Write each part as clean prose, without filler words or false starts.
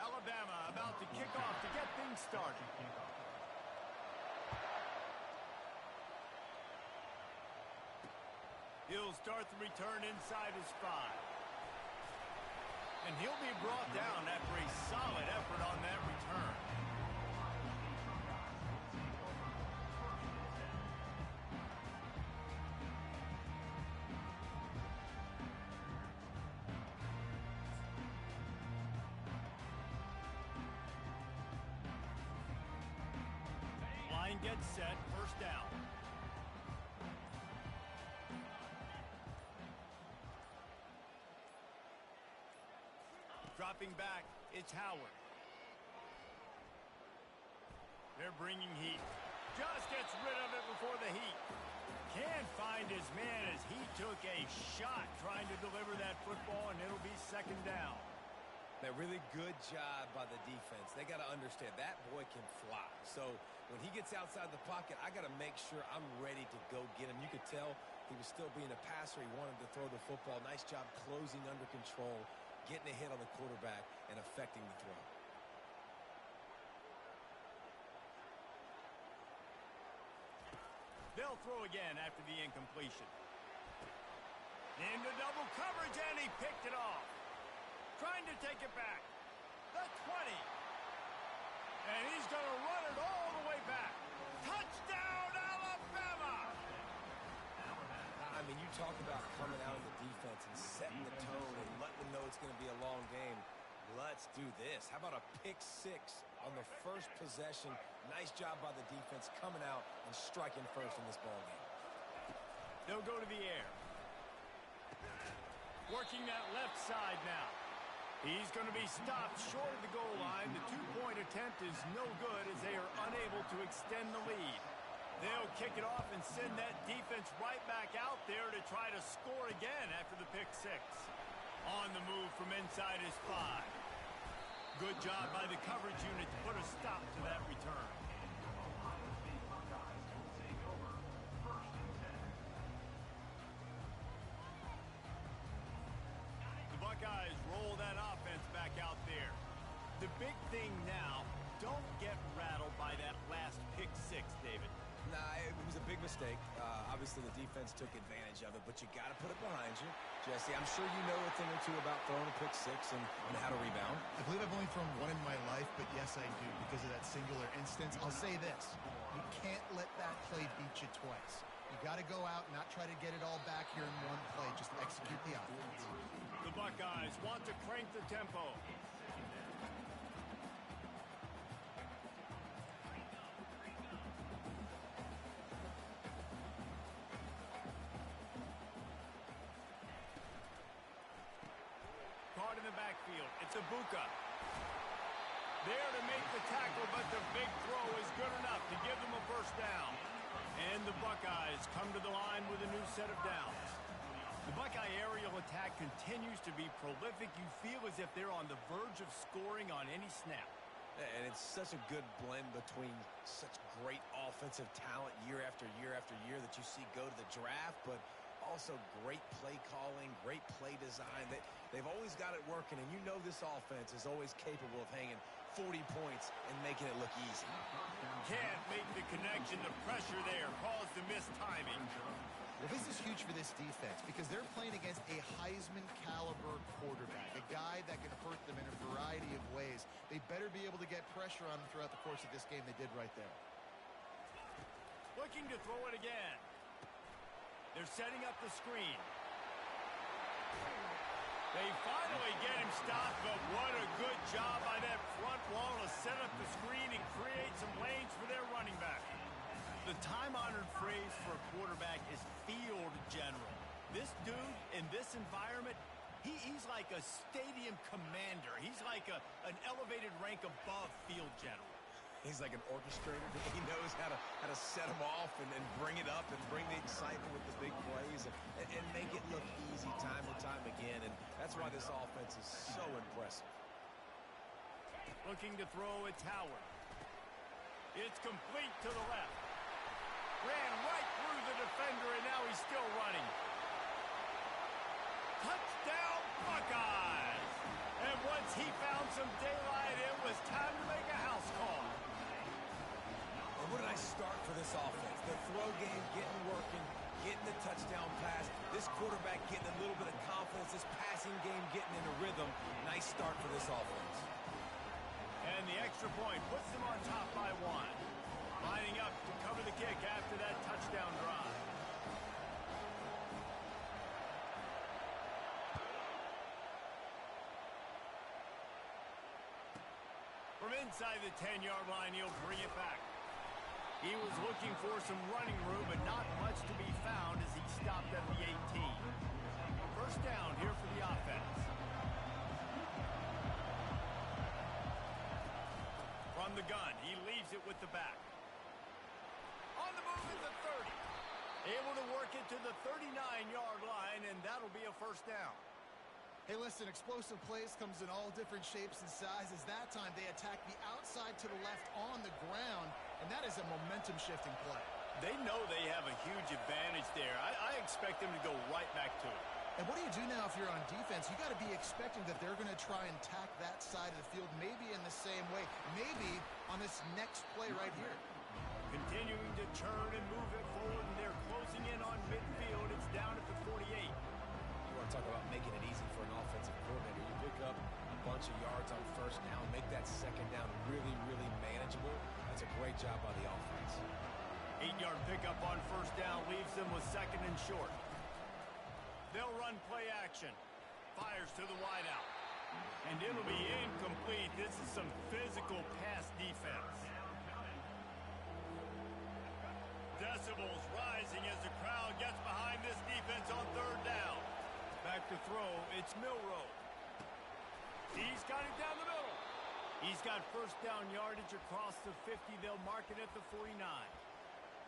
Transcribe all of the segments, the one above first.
Alabama about to kick off to get things started. He'll start the return inside his 5. And he'll be brought down after a solid effort on that return. Line gets set, first down. Dropping back, it's Howard. They're bringing heat. Just gets rid of it before the heat. Can't find his man as he took a shot trying to deliver that football, and it'll be second down. A really good job by the defense. They got to understand that boy can fly. So when he gets outside the pocket, I got to make sure I'm ready to go get him. You could tell he was still being a passer. He wanted to throw the football. Nice job closing under control, getting a hit on the quarterback, and affecting the throw. They'll throw again after the incompletion. Into double coverage, and he picked it off. Trying to take it back. The 20. And he's going to run it all the way back. Touchdown, Alabama! I mean, you talk about coming out of the defense and setting the tone and letting them know it's going to be a long game. Let's do this. How about a pick 6 on the first possession? Nice job by the defense coming out and striking first in this ball game. They'll go to the air. Working that left side now. He's going to be stopped short of the goal line. The 2-point attempt is no good as they are unable to extend the lead. They'll kick it off and send that defense right back out there to try to score again after the pick 6. On the move from inside his 5. Good job by the coverage unit to put a stop to that return. The Buckeyes roll that offense back out there. The big thing now, don't get rattled by that last pick 6, David. Nah, it was a big mistake. Obviously, the defense took advantage of it, but you got to put it behind you. Jesse, I'm sure you know a thing or two about throwing a pick 6 and how to rebound. I believe I've only thrown one in my life, but yes, I do because of that singular instance. I'll say this. You can't let that play beat you twice. You got to go out and not try to get it all back here in one play. Just execute the offense. The Buckeyes want to crank the tempo. Caught in the backfield. It's Ibuka. There to make the tackle, but the big throw is good enough to give them a first down. And the Buckeyes come to the line with a new set of downs. The Buckeye aerial attack continues to be prolific. You feel as if they're on the verge of scoring on any snap. And it's such a good blend between such great offensive talent year after year after year that you see go to the draft, but also great play calling, great play design. They've always got it working, and you know this offense is always capable of hanging 40 points and making it look easy. Can't make the connection. The pressure there caused the missed timing. Well, this is huge for this defense because they're playing against a Heisman-caliber quarterback, a guy that can hurt them in a variety of ways. They better be able to get pressure on him throughout the course of this game. They did right there. Looking to throw it again. They're setting up the screen. They finally get him stopped, but what a good job by that front wall to set up the screen and create some lanes for their running back. The time-honored phrase for a quarterback is field general. This dude, in this environment, he's like a stadium commander. He's like an elevated rank above field general. He's like an orchestrator. He knows how to set them off and bring it up and bring the excitement with the big plays and make it look easy time and time again. And that's why this offense is so impressive. Looking to throw, it's Howard. It's complete to the left. Ran right through the defender, and now he's still running. Touchdown, Buckeyes! And once he found some daylight, it was time to make a house call. And what did I start for this offense? The throw game getting working, getting the touchdown pass. This quarterback getting a little bit of confidence. This passing game getting in a rhythm. Nice start for this offense. And the extra point puts them on top by 1. Lining up to cover the kick after that touchdown drive. From inside the 10-yard line, he'll bring it back. He was looking for some running room, but not much to be found as he stopped at the 18. First down here for the offense. From the gun, he leaves it with the back. On the move at the 30. Able to work it to the 39-yard line, and that'll be a first down. Hey, listen, explosive plays comes in all different shapes and sizes. That time, they attack the outside to the left on the ground, and that is a momentum-shifting play. They know they have a huge advantage there. I expect them to go right back to it. And what do you do now if you're on defense? You got to be expecting that they're going to try and tack that side of the field, maybe in the same way, maybe on this next play right here. Continuing to turn and move it forward, and they're closing in on midfield. It's down at the 48. You want to talk about making it easy for an offensive coordinator. You pick up a bunch of yards on first down, make that second down really, really manageable. That's a great job by the offense. 8-yard pickup on first down leaves them with second and short. They'll run play action. Fires to the wideout. And it'll be incomplete. This is some physical pass defense. Decibels rising as the crowd gets behind this defense on third down. Back to throw, it's Milroe. He's got it down the middle. He's got first down yardage across the 50. They'll mark it at the 49.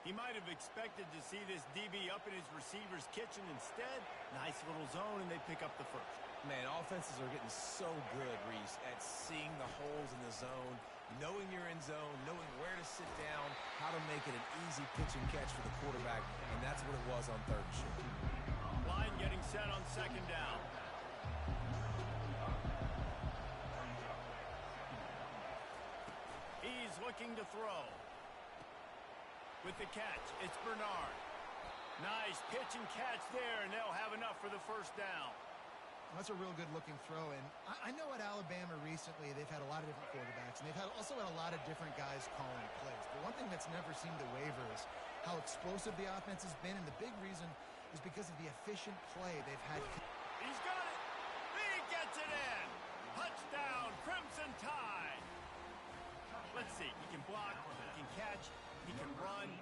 He might have expected to see this DB up in his receiver's kitchen. Instead, nice little zone, and they pick up the first. Man, offenses are getting so good, Reese, at seeing the holes in the zone, knowing you're in zone, knowing where to sit down, how to make it an easy pitch and catch for the quarterback, and that's what it was on third and short. Line getting set on second down. He's looking to throw. With the catch, it's Bernard. Nice pitch and catch there, and they'll have enough for the first down. That's a real good-looking throw, and I know at Alabama recently they've had a lot of different quarterbacks, and they've also had a lot of different guys calling plays. But one thing that's never seemed to waver is how explosive the offense has been, and the big reason is because of the efficient play they've had. He's got it. He gets it in. Touchdown, Crimson Tide. Let's see. He can block, he can catch, he can run.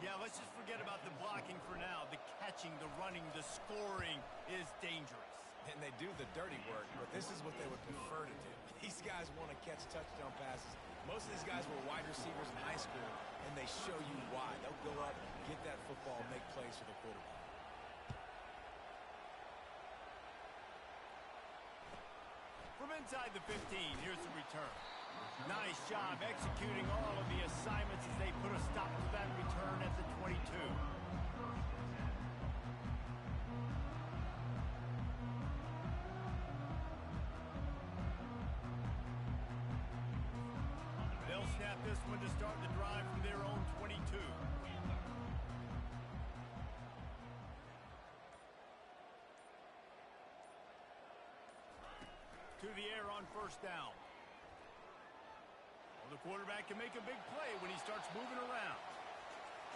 Yeah, let's just forget about the blocking for now. The catching, the running, the scoring is dangerous. And they do the dirty work, but this is what they would prefer to do. These guys want to catch touchdown passes. Most of these guys were wide receivers in high school, and they show you why. They'll go up, get that football, make plays for the quarterback. From inside the 15, here's the return. Nice job executing all of the assignments as they put a stop to that return at the 22. They'll snap this one to start the drive from their own 22. To the air on first down. Well, the quarterback can make a big play when he starts moving around.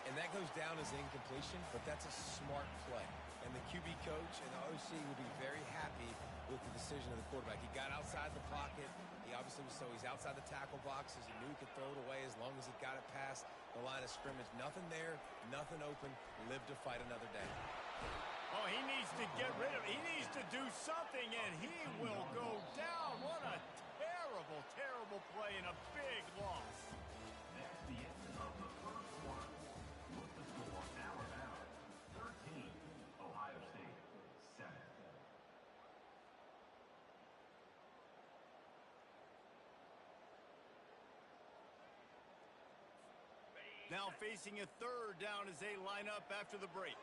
And that goes down as incompletion, but that's a smart play. And the QB coach and the OC will be very happy with the decision of the quarterback. He got outside the pocket. He obviously was he's outside the tackle boxes. He knew he could throw it away as long as he got it past the line of scrimmage. Nothing there, nothing open. Live to fight another day. Oh, he needs to get rid of it. He needs to do something, and he will go down. What a terrible, terrible play and a big loss. That's the end of the first quarter. With the score, Alabama 13, Ohio State 7. Now facing a third down as they line up after the break.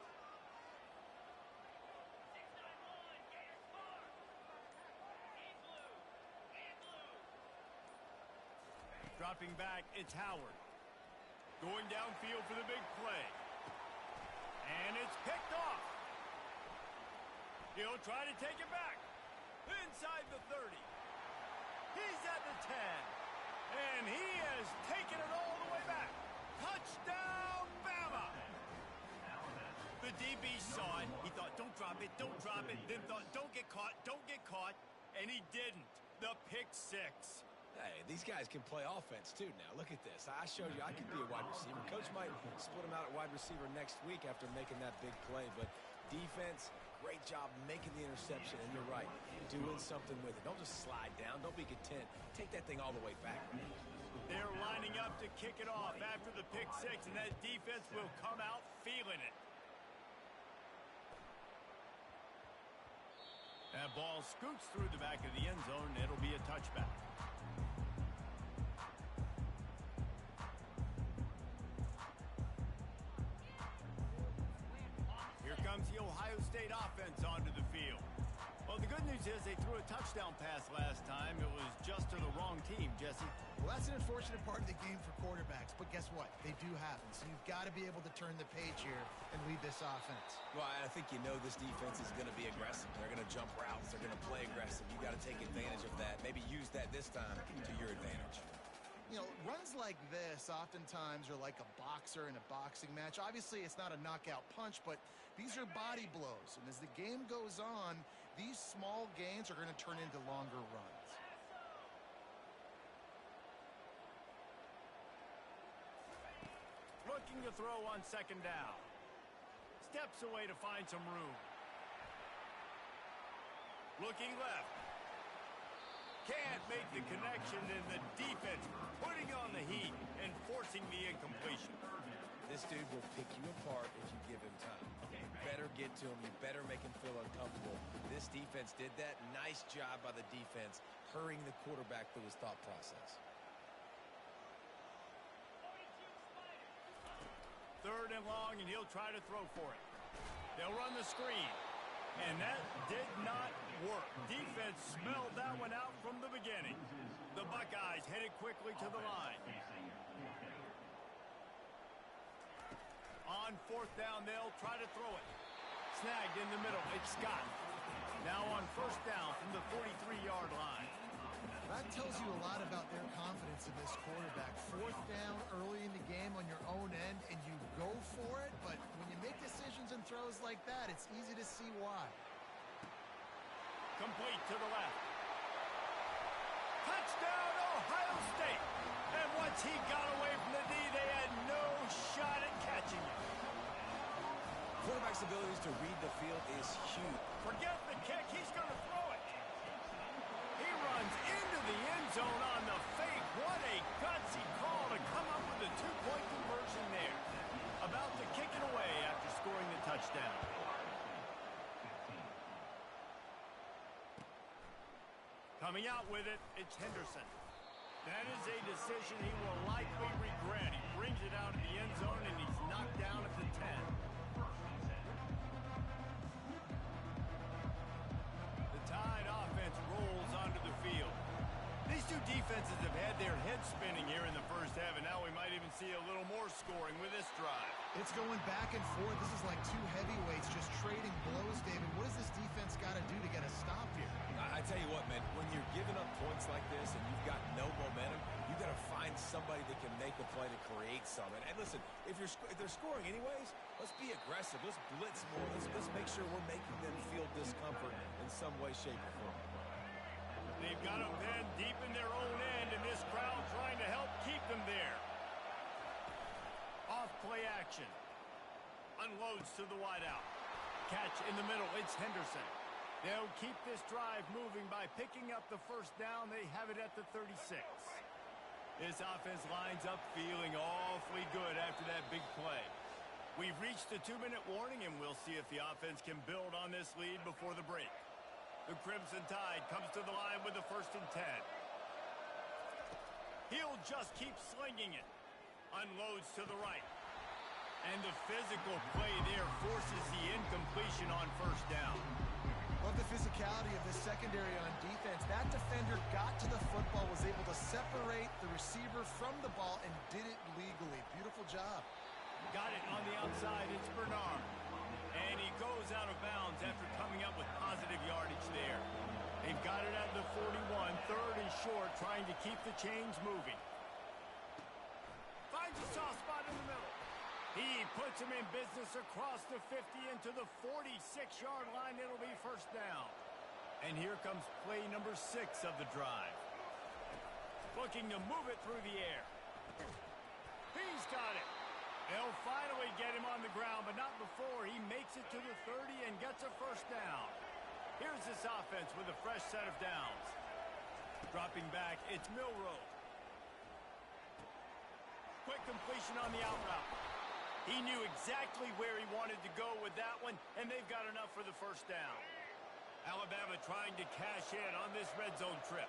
Dropping back, it's Howard. Going downfield for the big play. And it's picked off. He'll try to take it back. Inside the 30. He's at the 10. And he has taken it all the way back. Touchdown, Bama! The DB saw it. He thought, don't drop it, don't drop it. Then thought, don't get caught, don't get caught. And he didn't. The pick six. Hey, these guys can play offense, too, now. Look at this. I showed you I could be a wide receiver. Coach might split him out at wide receiver next week after making that big play. But defense, great job making the interception. And you're right, doing something with it. Don't just slide down. Don't be content. Take that thing all the way back. They're lining up to kick it off after the pick six, and that defense will come out feeling it. That ball scoots through the back of the end zone, and it'll be a touchback. Here comes the Ohio State offense onto the field. Well, the good news is they threw a touchdown pass last time. It was just to the wrong team, Jesse. Well, that's an unfortunate part of the game for quarterbacks, but guess what? They do happen, so you've got to be able to turn the page here and lead this offense. Well, I think you know this defense is going to be aggressive. They're going to jump routes. They're going to play aggressive. You got to take advantage of that. Maybe use that this time to your advantage. You know, runs like this oftentimes are like a boxer in a boxing match. Obviously, it's not a knockout punch, but these are body blows. And as the game goes on, these small gains are going to turn into longer runs. Looking to throw on second down. Steps away to find some room. Looking left. Can't make the connection, and the defense putting on the heat and forcing the incompletion. This dude will pick you apart if you give him time. You better get to him. You better make him feel uncomfortable. This defense did that. Nice job by the defense, hurrying the quarterback through his thought process. Third and long, and he'll try to throw for it. They'll run the screen. And that did not work. Defense smelled that one out from the beginning. The Buckeyes headed quickly to the line. On fourth down, they'll try to throw it. Snagged in the middle. It's Scott. Now on first down from the 43-yard line. That tells you a lot about their confidence in this quarterback. Fourth down early in the game on your own end, and you go for it, but when you make decisions and throws like that, it's easy to see why. Complete to the left. Touchdown, Ohio State! And once he got away from the D, they had no shot at catching him. Quarterback's abilities to read the field is huge. Forget the kick, he's going to throw it. He runs into the end zone on the fake. What a gutsy call to come up with a two-point conversion there. About to kick it away after scoring the touchdown. Coming out with it, it's Henderson. That is a decision he will likely regret. He brings it out of the end zone, and he's knocked down at the 10. The Tide offense rolls onto the field. These two defenses have had their heads spinning here in the first half, and now we might even see a little more scoring with this drive. It's going back and forth. This is like two heavyweights just trading blows, David. What does this defense got to do to get a stop here? I tell you what, man, when you're giving up points like this and you've got no momentum, you got to find somebody that can make a play to create something. And listen, if they're scoring anyways, let's be aggressive. Let's blitz more. Let's make sure we're making them feel discomfort in some way, shape, or form. They've got them pinned deep in their own end, and this crowd trying to help keep them there. Off play action. Unloads to the wideout. Catch in the middle. It's Henderson. They'll keep this drive moving by picking up the first down. They have it at the 36. This offense lines up feeling awfully good after that big play. We've reached the 2-minute warning, and we'll see if the offense can build on this lead before the break. The Crimson Tide comes to the line with the 1st and 10. He'll just keep slinging it. Unloads to the right. And the physical play there forces the incompletion on first down. Love the physicality of the secondary on defense. That defender got to the football, was able to separate the receiver from the ball, and did it legally. Beautiful job. Got it on the outside. It's Bernard. And he goes out of bounds after coming up with positive yardage there. They've got it at the 41. Third and short, trying to keep the chains moving. Finds a soft spot in the middle. He puts him in business across the 50 into the 46-yard line. It'll be first down. And here comes play number 6 of the drive. Looking to move it through the air. He's got it. They'll finally get him on the ground, but not before he makes it to the 30 and gets a first down. Here's this offense with a fresh set of downs. Dropping back, it's Milroe. Quick completion on the out route. He knew exactly where he wanted to go with that one, and they've got enough for the first down. Alabama trying to cash in on this red zone trip.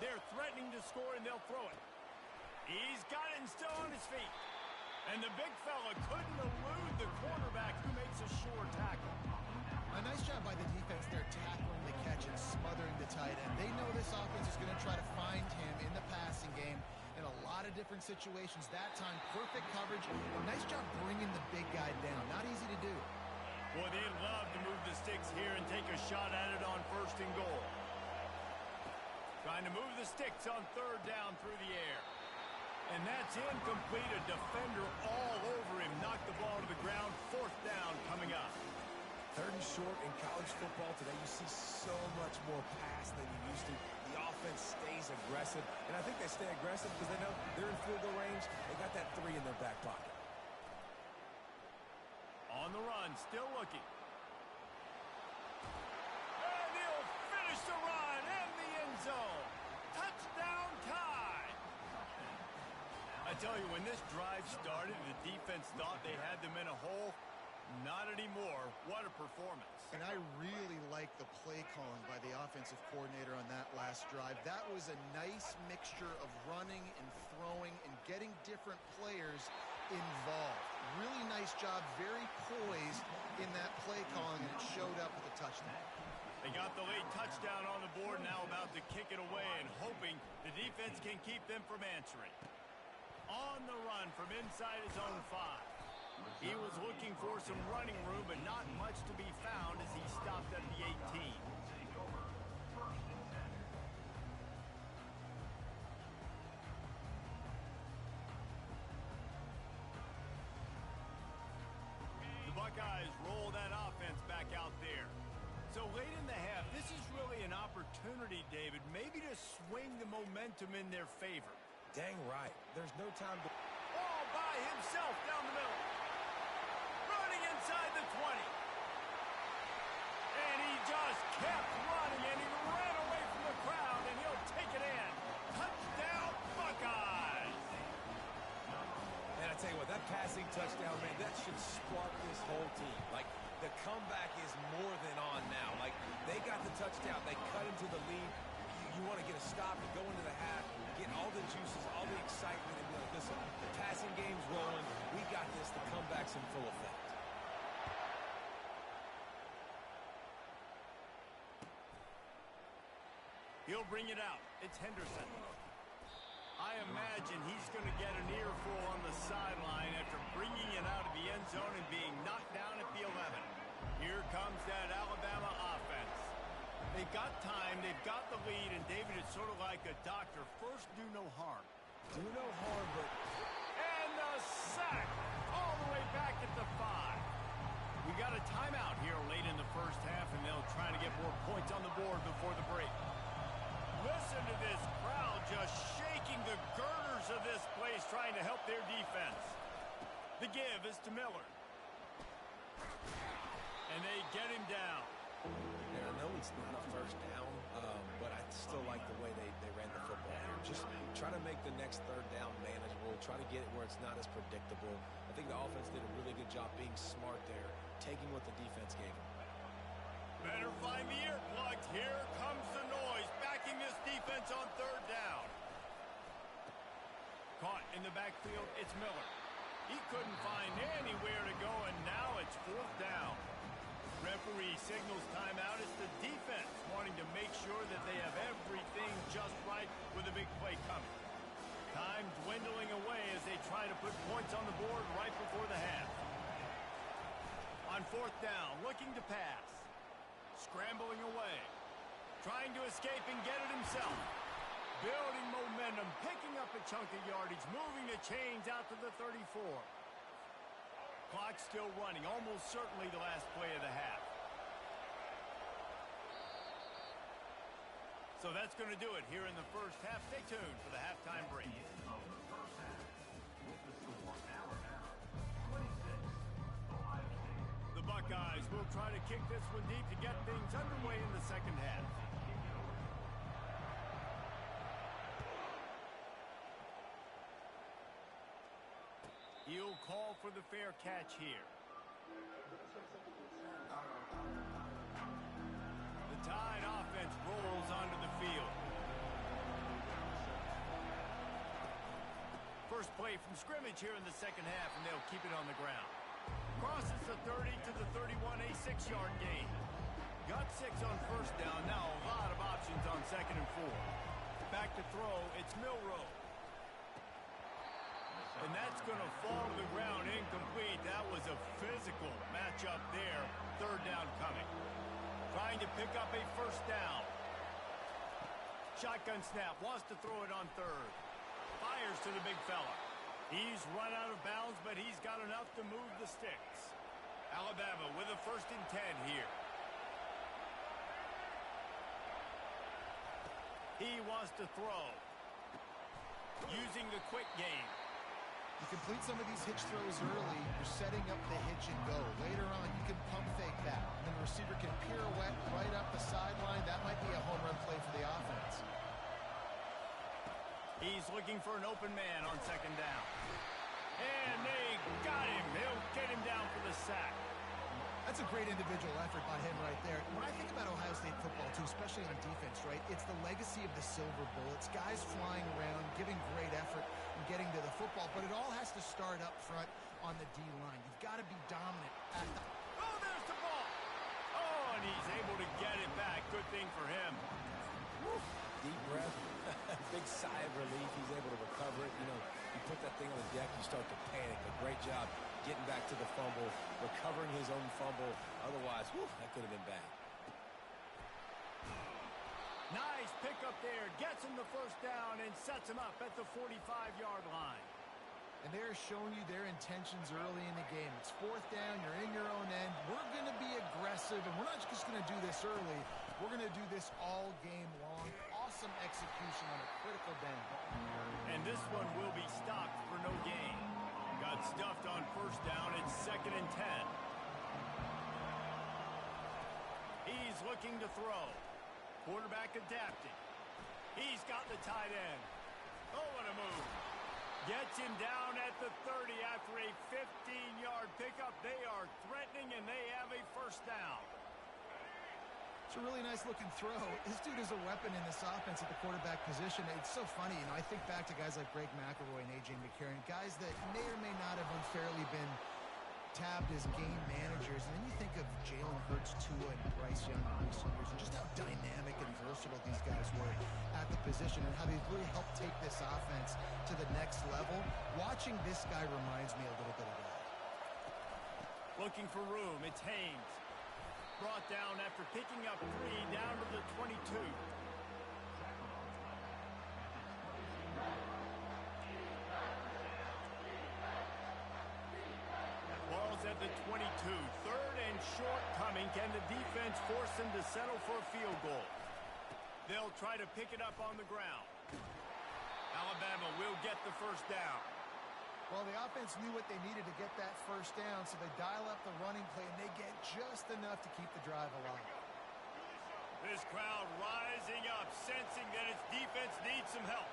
They're threatening to score, and they'll throw it. He's got it and still on his feet. And the big fella couldn't elude the quarterback who makes a sure tackle. A nice job by the defense there, tackling the catch and smothering the tight end. They know this offense is going to try to find him in the passing game in a lot of different situations. That time, perfect coverage. A nice job bringing the big guy down. Not easy to do. Boy, they'd love to move the sticks here and take a shot at it on first and goal. Trying to move the sticks on third down through the air. And that's incomplete. A defender all over him. Knocked the ball to the ground. Fourth down coming up. Third and short in college football today, you see so much more pass than you used to. The offense stays aggressive, and I think they stay aggressive because they know they're in field goal range. They got that 3 in their back pocket. On the run, still looking. And he'll finish the run in the end zone. Touchdown tie. I tell you, when this drive started, the defense thought they had them in a hole. Not anymore. What a performance. And I really like the play calling by the offensive coordinator on that last drive. That was a nice mixture of running and throwing and getting different players involved. Really nice job, very poised in that play calling, and it showed up with a touchdown. They got the late touchdown on the board, now about to kick it away and hoping the defense can keep them from answering. On the run from inside his own 5. He was looking for some running room, but not much to be found as he stopped at the 18. The Buckeyes roll that offense back out there. So late in the half, this is really an opportunity, David, maybe to swing the momentum in their favor. Dang right. There's no time to... All by himself down the middle. Running inside the 20. And he just kept running, and he ran away from the crowd, and he'll take it in. Touchdown, Buckeyes! And I tell you what, that passing touchdown, man, that should spark this whole team. Like, the comeback is more than on now. Like, they got the touchdown. They cut into the lead. You want to get a stop and go into the half, get all the juices, all the excitement, and be like, listen, the passing game's rolling. We got this. The comeback's in full effect. He'll bring it out. It's Henderson. I imagine he's going to get an earful on the sideline after bringing it out of the end zone and being knocked down at the 11. Here comes that Alabama offense. They've got time, they've got the lead, and David, it's sort of like a doctor. First, do no harm. Do no harm, but... And the sack all the way back at the 5. We got a timeout here late in the first half, and they'll try to get more points on the board before the break. Listen to this crowd just shaking the girders of this place, trying to help their defense. The give is to Miller. And they get him down. And I know it's not a first down, but I still like the way they ran the football here. Just try to make the next third down manageable. Try to get it where it's not as predictable. I think the offense did a really good job being smart there, taking what the defense gave them. Better find the earplugs. Here comes the noise, backing this defense on third down. Caught in the backfield, it's Miller. He couldn't find anywhere to go, and now it's fourth down. Referee signals timeout. It's the defense wanting to make big play coming. Time dwindling away as they try to put points on the board right before the half. On fourth down, looking to pass. Scrambling away. Trying to escape and get it himself. Building momentum, picking up a chunk of yardage, moving the chains out to the 34. Clock still running, almost certainly the last play of the half. So that's going to do it here in the first half. Stay tuned for the halftime break. The Buckeyes will try to kick this one deep to get things underway in the second half. He'll call for the fair catch here. The Tide offense rolls onto the field. First play from scrimmage here in the second half, and they'll keep it on the ground. Crosses the 30 to the 31, a 6-yard gain. Got 6 on first down. Now a lot of options on second and 4. Back to throw, it's Milroe. And that's going to fall to the ground incomplete. That was a physical matchup there. Third down coming. Trying to pick up a first down. Shotgun snap. Wants to throw it on third. Fires to the big fella. He's run out of bounds, but he's got enough to move the sticks. Alabama with a 1st and 10 here. He wants to throw. Using the quick game. You complete some of these hitch throws early, you're setting up the hitch and go. Later on, you can pump fake that. And the receiver can pirouette right up the sideline. That might be a home run play for the offense. He's looking for an open man on second down. And they got him. They'll get him down for the sack. That's a great individual effort by him right there. When I think about Ohio State football, too, especially on defense, right, it's the legacy of the Silver Bullets, guys flying around, giving great effort and getting to the football, but it all has to start up front on the D-line. You've got to be dominant at the... Oh, there's the ball. Oh, and he's able to get it back. Good thing for him. Woo. Deep breath. Big sigh of relief. He's able to recover it. You know, you put that thing on the deck, you start to panic. A great job getting back to the fumble, recovering his own fumble. Otherwise, whew, that could have been bad. Nice pick up there. Gets him the first down and sets him up at the 45-yard line. And they're showing you their intentions early in the game. It's 4th down. You're in your own end. We're going to be aggressive, and we're not just going to do this early. We're going to do this all game long. Awesome execution on a critical down. And this one will be stopped for no gain. Got stuffed on first down. It's 2nd and 10. He's looking to throw. Quarterback adapting. He's got the tight end. Oh, what a move. Gets him down at the 30 after a 15-yard pickup. They are threatening, and they have a first down. It's a really nice-looking throw. This dude is a weapon in this offense at the quarterback position. It's so funny. You know, I think back to guys like Greg McElroy and A.J. McCarron, guys that may or may not have unfairly been tabbed as game managers. And then you think of Jalen Hurts, Tua, and Bryce Young in recent years, and just how dynamic and versatile these guys were at the position and how they really helped take this offense to the next level. Watching this guy reminds me a little bit of that. Looking for room. It's Haynes. Brought down after picking up 3 down to the 22. Ball's at the 22. 3rd and short coming. Can the defense force them to settle for a field goal? They'll try to pick it up on the ground. Alabama will get the first down. Well, the offense knew what they needed to get that first down, so they dial up the running play, and they get just enough to keep the drive alive. This crowd rising up, sensing that its defense needs some help.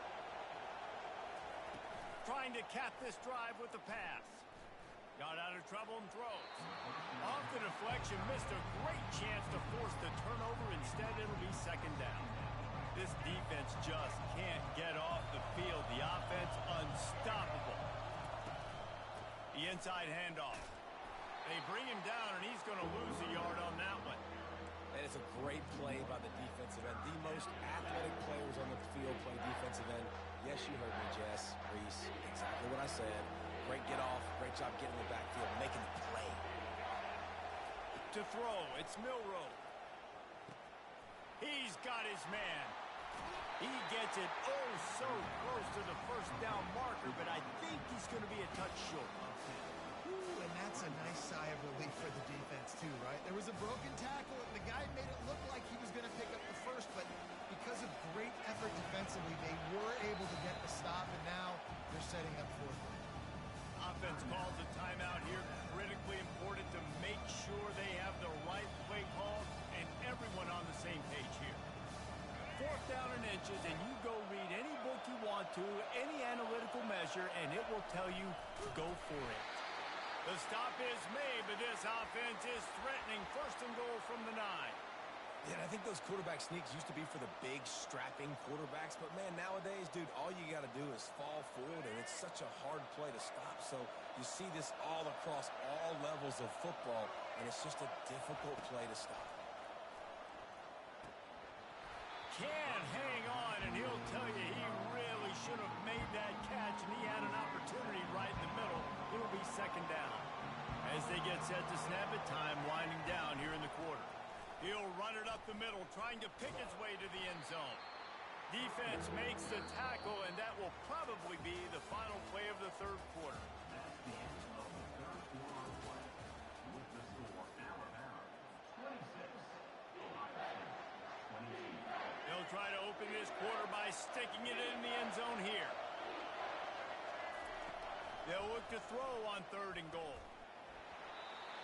Trying to cap this drive with the pass. Got out of trouble and throws. Off the deflection, missed a great chance to force the turnover. Instead, it'll be 2nd down. This defense just can't get off the field. The offense unstoppable. The inside handoff. They bring him down, and he's going to lose a yard on that one. And it's a great play by the defensive end. The most athletic players on the field play defensive end. Yes, you heard me, Jess, Reese. Exactly what I said. Great get off. Great job getting in the backfield, making the play. To throw, it's Milrow. He's got his man. He gets it oh so close to the first down marker, but I think he's going to be a touch short. Ooh, and that's a nice sigh of relief for the defense too, right? There was a broken tackle, and the guy made it look like he was going to pick up the first, but because of great effort defensively, they were able to get the stop, and now they're setting up for it. Offense calls a timeout here. Critically important to make sure they have the right play call and everyone on the same page here. 4th down and inches, and you go read any book you want to, any analytical measure, and it will tell you, go for it. The stop is made, but this offense is threatening 1st and goal from the 9. Yeah, I think those quarterback sneaks used to be for the big, strapping quarterbacks. But, man, nowadays, dude, all you got to do is fall forward, and it's such a hard play to stop. So you see this all across all levels of football, and it's just a difficult play to stop. Can't hang on, and he'll tell you he really should have made that catch, and he had an opportunity right in the middle. It'll be 2nd down. As they get set to snap it, time winding down here in the quarter. He'll run it up the middle, trying to pick his way to the end zone. Defense makes the tackle, and that will probably be the final play of the 3rd quarter. That's the end of the 3rd quarter of play. With the score, Alabama 26, Ohio State 22. They'll try to open this quarter by sticking it in the end zone here. They'll look to throw on 3rd and goal.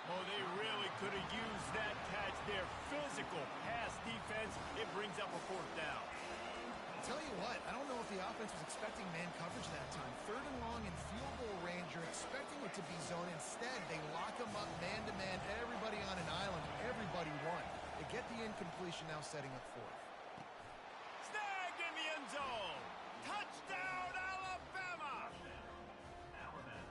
Oh, they really could have used that catch there. Physical pass defense. It brings up a 4th down. I'll tell you what, I don't know if the offense was expecting man coverage that time. 3rd and long in field goal range, you're expecting it to be zone. Instead, they lock them up man-to-man, everybody on an island, everybody won. They get the incompletion, now setting up 4th. Snagged in the end zone. Touchdown, Alabama!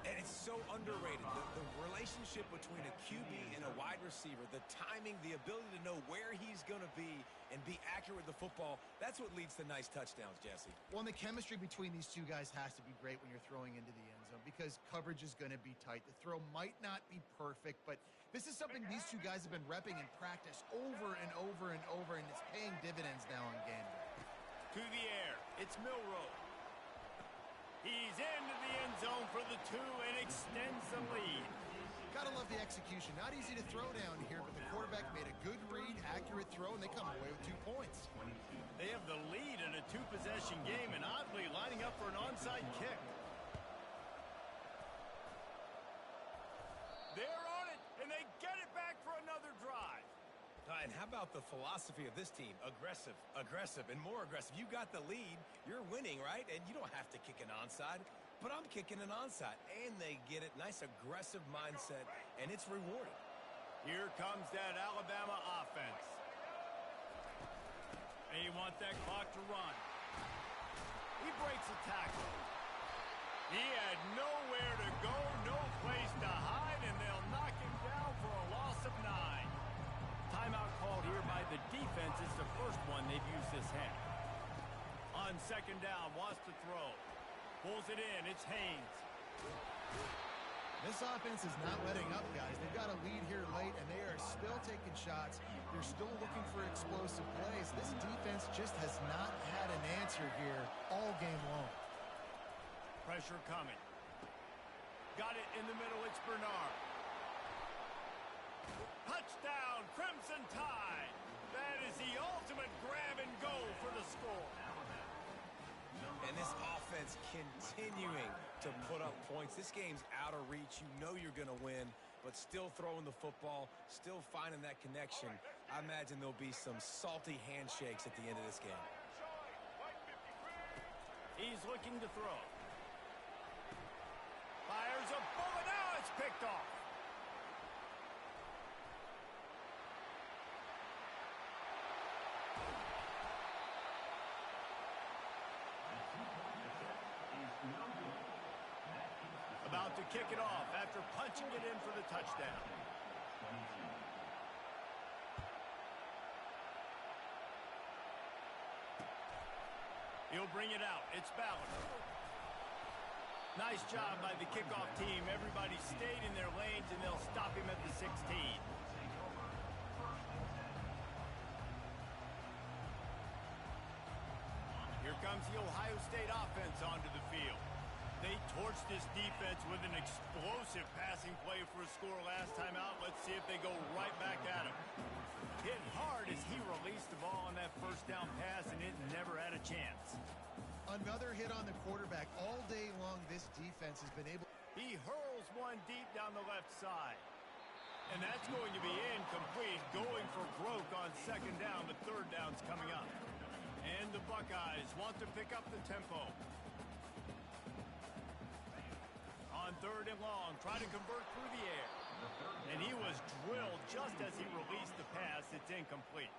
And it's so underrated. The relationship between a QB and a wide receiver, the timing, the ability to know where he's going to be and be accurate with the football, that's what leads to nice touchdowns, Jesse. Well, and the chemistry between these two guys has to be great when you're throwing into the end zone because coverage is going to be tight. The throw might not be perfect, but this is something these two guys have been repping in practice over and over and over, and it's paying dividends now on game day. To the air, it's Milrow. He's into the end zone for the 2 and extends the lead. Gotta love the execution. Not easy to throw down here, but the quarterback made a good read, accurate throw, and they come away with 2 points. They have the lead in a 2-possession game and oddly lining up for an onside kick. They're on it, and they get it back for another drive. And how about the philosophy of this team? Aggressive, aggressive, and more aggressive. You got the lead. You're winning, right? And you don't have to kick an onside. But I'm kicking an onside. And they get it. Nice aggressive mindset, and it's rewarded. Here comes that Alabama offense. They want that clock to run. He breaks a tackle. He had nowhere to go, no place to hide, and they'll knock him down for a loss of 9. Timeout called here by the defense. It's the first one they've used this half. On 2nd down, wants to throw. Pulls it in. It's Haynes. This offense is not letting up, guys. They've got a lead here late, and they are still taking shots. They're still looking for explosive plays. This defense just has not had an answer here all game long. Pressure coming. Got it in the middle. It's Bernard. Touchdown, Crimson Tide. That is the ultimate grab and go for the score. And this offense continuing to put up points. This game's out of reach. You know you're going to win, but still throwing the football, still finding that connection. I imagine there'll be some salty handshakes at the end of this game. He's looking to throw. Fires a bullet. Now it's picked off. About to kick it off after punching it in for the touchdown. He'll bring it out. It's Ballard. Nice job by the kickoff team. Everybody stayed in their lanes, and they'll stop him at the 16. Here comes the Ohio State offense onto the field. They torched this defense with an explosive passing play for a score last time out. Let's see if they go right back at him. Hit hard as he released the ball on that first down pass, and it never had a chance. Another hit on the quarterback. All day long, this defense has been able... He hurls one deep down the left side. And that's going to be incomplete, going for broke on second down, but third down's coming up. And the Buckeyes want to pick up the tempo. On third and long, try to convert through the air. And he was drilled just as he released the pass. It's incomplete.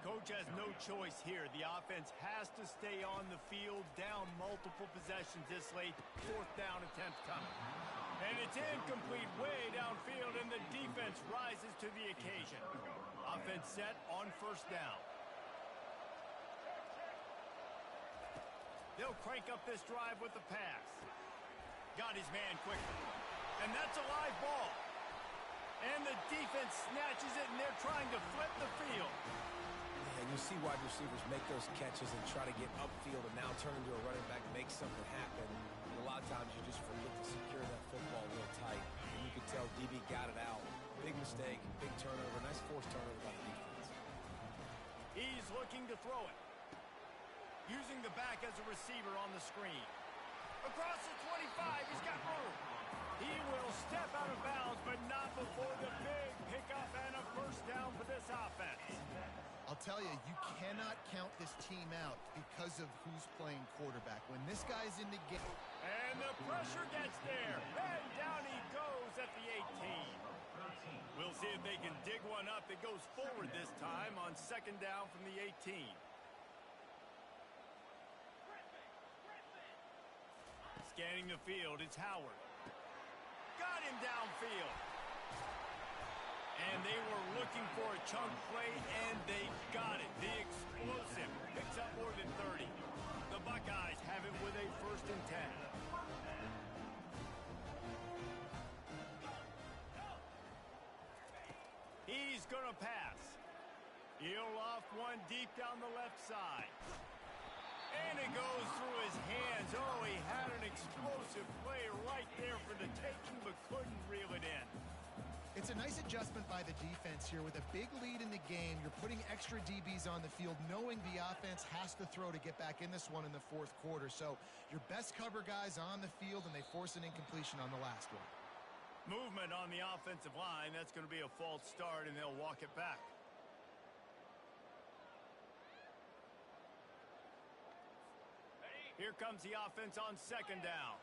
Coach has no choice here. The offense has to stay on the field, down multiple possessions this late. Fourth down attempt coming. And it's incomplete way downfield, and the defense rises to the occasion. Offense set on first down. They'll crank up this drive with the pass. Got his man quickly. And that's a live ball. And the defense snatches it, and they're trying to flip the field. And you see wide receivers make those catches and try to get upfield and now turn into a running back, make something happen. And a lot of times you just forget to secure that football real tight. And you could tell DB got it out. Big mistake, big turnover, nice forced turnover by the defense. He's looking to throw it. Using the back as a receiver on the screen. Across the 25, he's got room. He will step out of bounds, but not before the big pickup and a first down for this offense. I'll tell you, you cannot count this team out because of who's playing quarterback. When this guy's in the game... And the pressure gets there. And down he goes at the 18. We'll see if they can dig one up. It goes forward this time on second down from the 18. Scanning the field, it's Howard. Got him downfield. And they were looking for a chunk play, and they got it. The explosive picks up more than 30. The Buckeyes have it with a first and 10. He's going to pass. He'll loft one deep down the left side. And it goes through his hands. Oh, he had an explosive play right there for the taking, but couldn't reel it in. It's a nice adjustment by the defense here. With a big lead in the game, you're putting extra DBs on the field, knowing the offense has to throw to get back in this one in the fourth quarter. So your best cover guys on the field, and they force an incompletion on the last one. Movement on the offensive line. That's going to be a false start, and they'll walk it back. Here comes the offense on second down.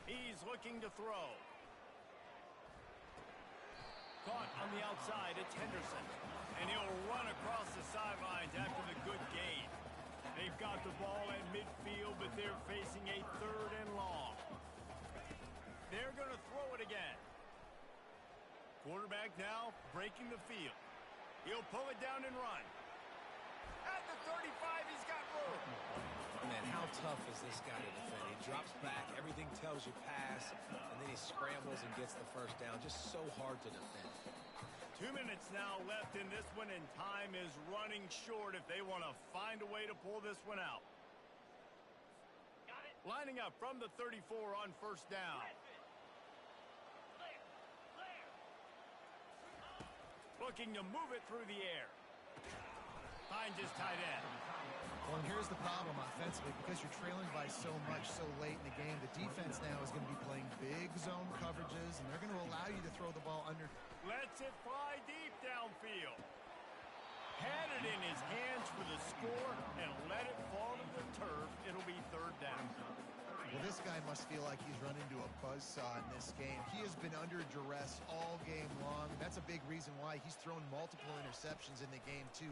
He's looking to throw. Caught on the outside, it's Henderson. And he'll run across the sidelines after the good gain. They've got the ball at midfield, but they're facing a third and long. They're going to throw it again. Quarterback now breaking the field. He'll pull it down and run. At the 35, he's got room. Man, how tough is this guy to defend? He drops back, everything tells you pass, and then he scrambles and gets the first down. Just so hard to defend. 2 minutes now left in this one, and time is running short if they want to find a way to pull this one out. Lining up from the 34 on first down. Looking to move it through the air. Finds his tight end. Well, and here's the problem offensively. Because you're trailing by so much so late in the game, the defense now is going to be playing big zone coverages, and they're going to allow you to throw the ball under. Lets it fly deep downfield. Had it in his hands for the score and let it fall to the turf. It'll be third down. Well, this guy must feel like he's run into a buzzsaw in this game. He has been under duress all game long. That's a big reason why he's thrown multiple interceptions in the game, too.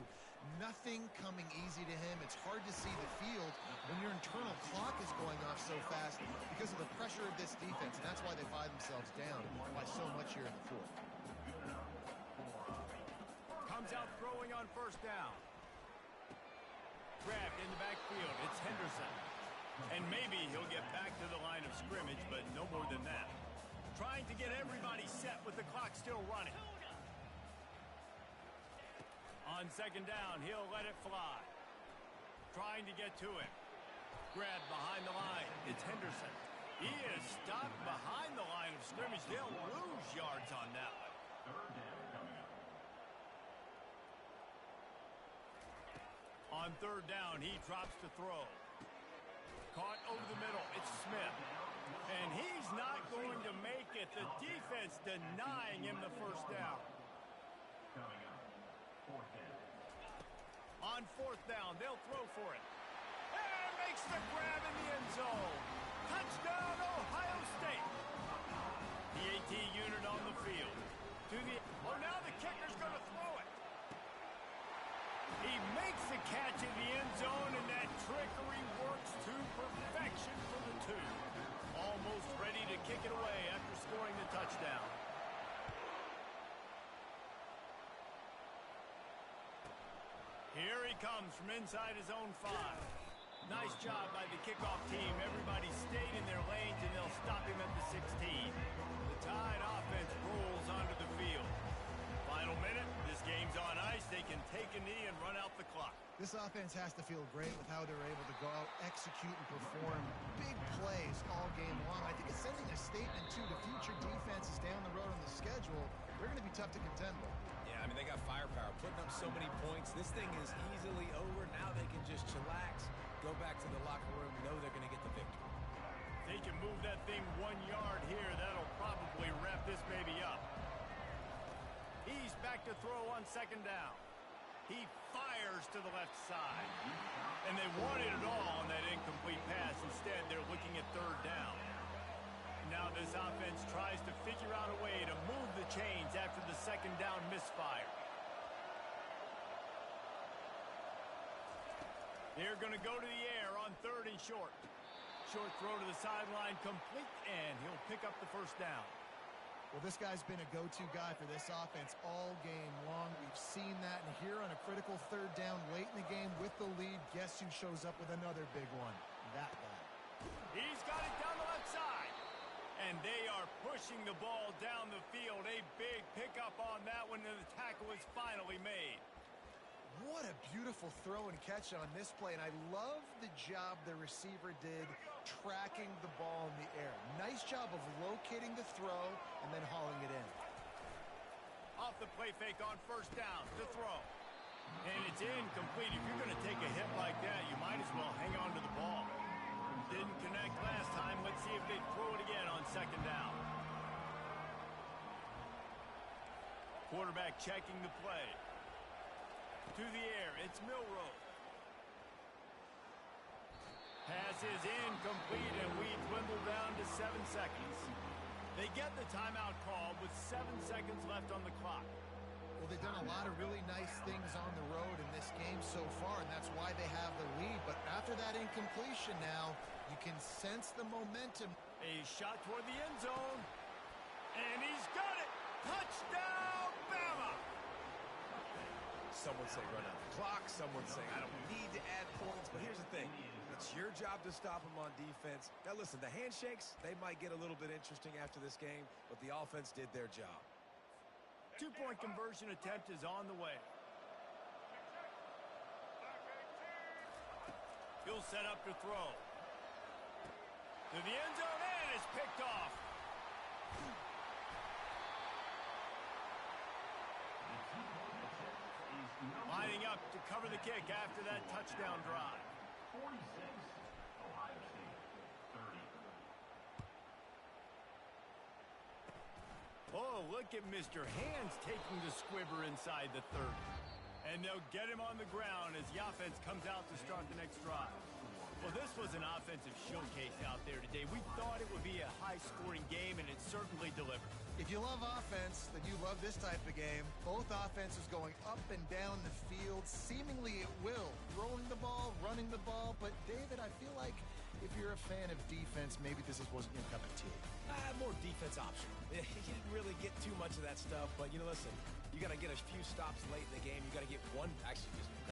Nothing coming easy to him. It's hard to see the field when your internal clock is going off so fast because of the pressure of this defense, and that's why they find themselves down by so much here in the fourth. on first down. Grabbed in the backfield. It's Henderson. And maybe he'll get back to the line of scrimmage, but no more than that. Trying to get everybody set with the clock still running. On second down, he'll let it fly. Trying to get to him. Grabbed behind the line. It's Henderson. He is stopped behind the line of scrimmage. They'll lose yards on that one. Third down coming up. On third down, he drops to throw. Caught over the middle. It's Smith. And he's not going to make it. The defense denying him the first down. Coming up. Fourth down. On fourth down, they'll throw for it. And makes the grab in the end zone. Touchdown, Ohio State. The AT unit on the field. Now the kicker's going to throw it. He makes the catch in the end zone, and that trickery works to perfection for the two. Almost ready to kick it away after scoring the touchdown. Here he comes from inside his own 5. Nice job by the kickoff team. Everybody stayed in their lanes, and they'll stop him at the 16. The Tide offense rolls onto the field. Final minute. This game's on ice. They can take a knee and run out the clock. This offense has to feel great with how they're able to go out, execute, and perform big plays all game long. I think it's sending a statement, too, to future defenses down the road on the schedule. They're going to be tough to contend with. Yeah, I mean, they got firepower, putting up so many points. This thing is easily over. Now they can just chillax, go back to the locker room, know they're going to get the victory. If they can move that thing 1 yard here, that'll probably wrap this baby up. He's back to throw on second down. He fires to the left side. And they wanted it all on that incomplete pass. Instead, they're looking at third down. Now this offense tries to figure out a way to move the chains after the second down misfire. They're going to go to the air on third and short. Short throw to the sideline, complete, and he'll pick up the first down. Well, this guy's been a go-to guy for this offense all game long. We've seen that, and here on a critical third down late in the game with the lead, guess who shows up with another big one? That guy. He's got it down the left side. And they are pushing the ball down the field. A big pickup on that one, and the tackle is finally made. What a beautiful throw and catch on this play, and I love the job the receiver did tracking the ball in the air. Nice job of locating the throw and then hauling it in. Off the play fake on first down to throw. And it's incomplete. If you're going to take a hit like that, you might as well hang on to the ball. Didn't connect last time. Let's see if they throw it again on second down. Quarterback checking the play. To the air, it's Milroe. Pass is incomplete, and we dwindle down to 7 seconds. They get the timeout called with 7 seconds left on the clock. Well, they've done a lot of really nice things on the road in this game so far, and that's why they have the lead. But after that incompletion now, you can sense the momentum. A shot toward the end zone, and he's got it! Touchdown, Bama! Some would say run out the clock. Some would say I don't need to add points. But here's the thing. It's your job to stop them on defense. Now, listen, the handshakes, they might get a little bit interesting after this game, but the offense did their job. 2-point conversion attempt is on the way. He'll set up to throw. To the end zone, and it's picked off. Lining up to cover the kick after that touchdown drive. 46, Ohio State, 30. Oh, look at Mr. Hands taking the squibber inside the 30. And they'll get him on the ground as the offense comes out to start the next drive. Well, this was an offensive showcase out there today. We thought it would be a high-scoring game, and it certainly delivered. If you love offense, then you love this type of game. Both offenses going up and down the field, seemingly at will. Throwing the ball, running the ball. But, David, I feel like if you're a fan of defense, maybe this wasn't your cup of tea. More defense optional. You didn't really get too much of that stuff, but, listen, You got to get a few stops late in the game. You got to get one, actually just